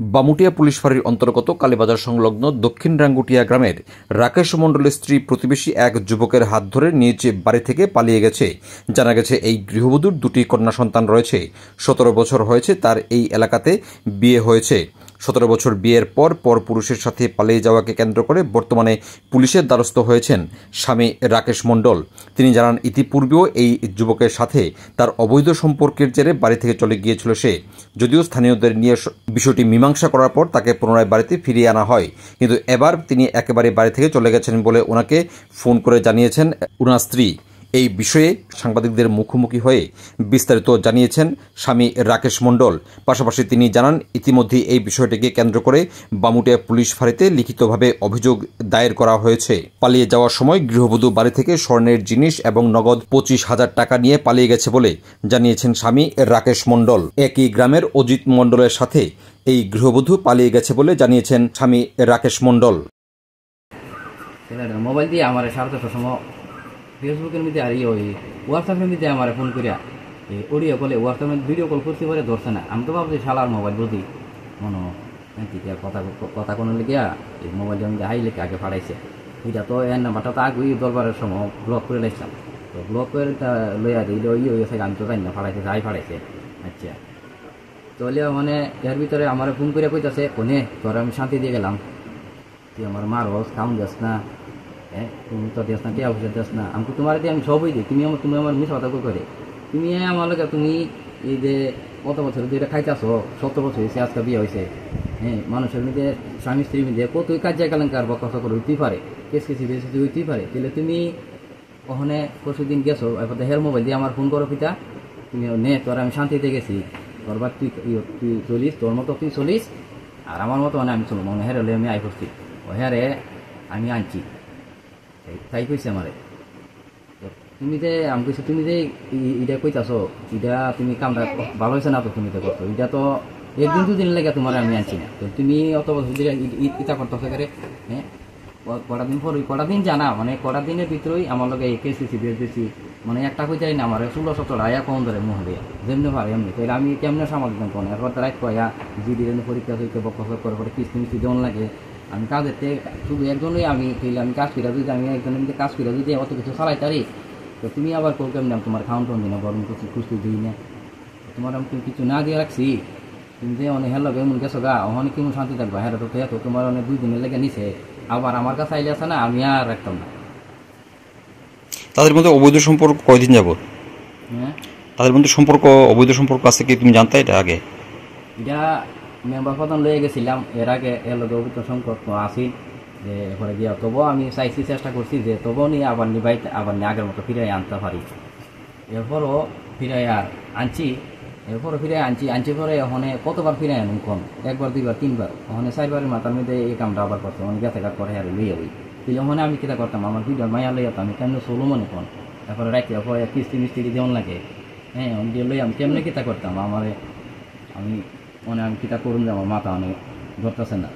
Bamutia police ফাঁড়ির অন্তর্গত কালীবাজার সংলগ্ন দক্ষিণ রাঙ্গুটিয়া গ্রামের রাকেশ মণ্ডলের স্ত্রী প্রতিবেশী এক যুবকের হাত ধরে নিজ বাড়ি থেকে পালিয়ে গেছে। জানা গেছে এই গৃহবধূর দুটি কন্যা সন্তান রয়েছে। 17 বছর হয়েছে তার এই এলাকাতে বিয়ে হয়েছে। 17 বছর বিয়ের পর পুরুষের সাথে পালিয়ে যাওয়াকে কেন্দ্র করে বর্তমানে পুলিশের দ্বারস্থ হয়েছেন স্বামী রাকেশ মণ্ডল। তিনি জানান, ইতিপূর্বেও এই যুবকের সাথে তার অবৈধ সম্পর্কের জেরে বাড়ি থেকে চলে গিয়েছিল সে। যদিও স্থানীয়দের নিয়ে বিষয়টি মীমাংসা করার পর তাকে পুনরায় বাড়িতে ফিরিয়ে আনা হয়, কিন্তু এবার তিনি একেবারে বাড়ি থেকে চলে গেছেন বলে ওনাকে ফোন করে জানিয়েছেন ওনার স্ত্রী। এই বিষয়ে সাংবাদিকদের মুখোমুখি হয়ে বিস্তারিত জানিয়েছেন স্বামী রাকেশ মণ্ডল। পাশাপাশি তিনি জানান, ইতিমধ্যে এই বিষয়টিকে কেন্দ্র করে বামুটিয়া পুলিশ ফাঁড়িতে লিখিতভাবে অভিযোগ দায়ের করা হয়েছে। পালিয়ে যাওয়ার সময় গৃহবধূ বাড়ি থেকে স্বর্ণের জিনিস এবং নগদ 25,000 টাকা নিয়ে পালিয়ে গেছে বলে জানিয়েছেন স্বামী রাকেশ মণ্ডল। একই গ্রামের অজিত মণ্ডলের সাথে এই গৃহবধূ পালিয়ে গেছে বলে জানিয়েছেন স্বামী রাকেশ মণ্ডল। মোবাইল দিয়ে আমার 4:30টার সময় ফেসবুকের মধ্যে আর ওই হোয়াটসঅ্যাপের মধ্যে আমার ফোন করিয়া অডিও কলে হোয়াটসঅ্যাপে ভিডিও কল করতে পারে ধরছে না। আমি তো ভাবছি শালার মোবাইল বুঝি মনে কথা কোনো লিখিয়া এই মোবাইলের মধ্যে হাই লিখে আগে ফাড়াইছে। এটা তো এর নাম্বারটা তো আগে দরবারের সময় ব্লক করে লাইছিলাম, তো ব্লক করে লইয়া দিলে হয়েছে। আমি তো জানি না ফাড়াইছে, হাই ফাড়াইছে। আচ্ছা তাহলে মানে এর ভিতরে আমার ফোন করে কইতাছে, কোনে তোর আমি শান্তি দিয়ে গেলাম, তুই আমার মারস, খাউন যাস না, হ্যাঁ তুমি তো দেশ না, টিয়া পয়সা দেশ না, আমি তোমার দিয়ে আমি সবই দিই, তুমি আমার মিস কথা করে তুমি আমার লোক তুমি এই যে কত বছর যেটা খাইতেছো, 17 বছর হয়েছে আজকে বিয়ে হয়েছে। হ্যাঁ মানুষের মধ্যে স্বামী স্ত্রীর মধ্যে কতই কাজ কেলেঙ্কার বা কথা করে হইতেই পারে, কেসি বেশি হইতেই পারে। তাহলে তুমি ওখানে পরশু দিন গেছো, এরপর হের মোবাইল দিয়ে আমার ফোন করো পিতা, তুমি নে তোর আমি শান্তিতে গেছি, তোর বা তুই চলিস, তোর মতো তুই চলিস আর আমার মতো মানে আমি চলবো, মানে হেরে হলে আমি আই করছি, ও হ্যারে আমি আনছি, তাই কইছে আমারে। তুমি যে আমি কইছি তুমি যে এটা কইতাছো, এটা তুমি কামটা ভালো হয়েছে না, তো তুমি তো করতো এটা তো 1-2 দিন লেগে তোমার আমি আনছি না, তো তুমি অত বছর ইটা করতেছো করে। হ্যাঁ কটা দিন পর কটা দিন জানা, মানে কটা দিনের ভিতরেই আমার লোক এই কেসি বেশ বেশি, মানে একটা কই যাই না আমার 16-17 আয়া কম ধরে মুহ দিয়ে যেমনি পারে এমনি। তাহলে আমি কেমনে সামাল দিতাম কোন, এরপর তারা কয়া জিডি পরীক্ষা হইতে বকর করে পরে কিস্তি মিস্তি দেওয়ান লাগে। আমি কাজের শুধু একজনই আমি কইলে আমি কাজ করে যদি আমি একজনের মধ্যে কাজ করে যদি অত কিছু চালাই তারি, তো তুমি আবার কেউ কেমন তোমার খাওয়ান টাউন দিই না, বরং কিছু খুশি দিই না, তোমার আমি কিছু না দিয়ে রাখছি। তুমি যে অনেক হেলো এমন গেছো গা, অনেক কেমন শান্তি থাকবা, হ্যাঁ তো তোমার অনেক 2 দিনের লেগে নিছে, আবার আমার কাছে আইলে আছে না, আমি আর রাখতাম না। তাদের মধ্যে অবৈধ সম্পর্ক কয়দিন যাব? হ্যাঁ তাদের মধ্যে অবৈধ সম্পর্ক আছে কি তুমি জানতে এটা আগে? এটা মেম্বার প্রধান লয়ে গেছিলাম, এর আগে এর লগে অবৈধ সম্পর্ক আসি যে এরপরে গিয়া, তবুও আমি চাইছি, চেষ্টা করছি যে তবুও নিয়ে আবার নিবাই আবার নিয়ে আগের মতো ফিরে আনতে পারি। এরপরও ফিরে আর আনছি, এরপরও ফিরে আনছি পরে ওখানে কতবার ফিরে আনুন কম, 1বার 2বার 3বার, ওখানে 4বারের মাথার মধ্যে এই কামটা আবার করছে, অনেক গেছে কাজ করে আর লইয়া ওই তাহলে ওখানে আমি কিতা করতাম, আমার ভিডিও মাইয়া লইয়াতাম, আমি কেমন চলো মনে কন, তারপরে রাখতে পরে কিস্তি মিস্ত্রি দেওয়ান লাগে। হ্যাঁ দিয়ে লই আমি কেমনে কিতা করতাম, আমি মানে আমি কিতা করুন যে আমার মাথা অনেক ধরতেছে না।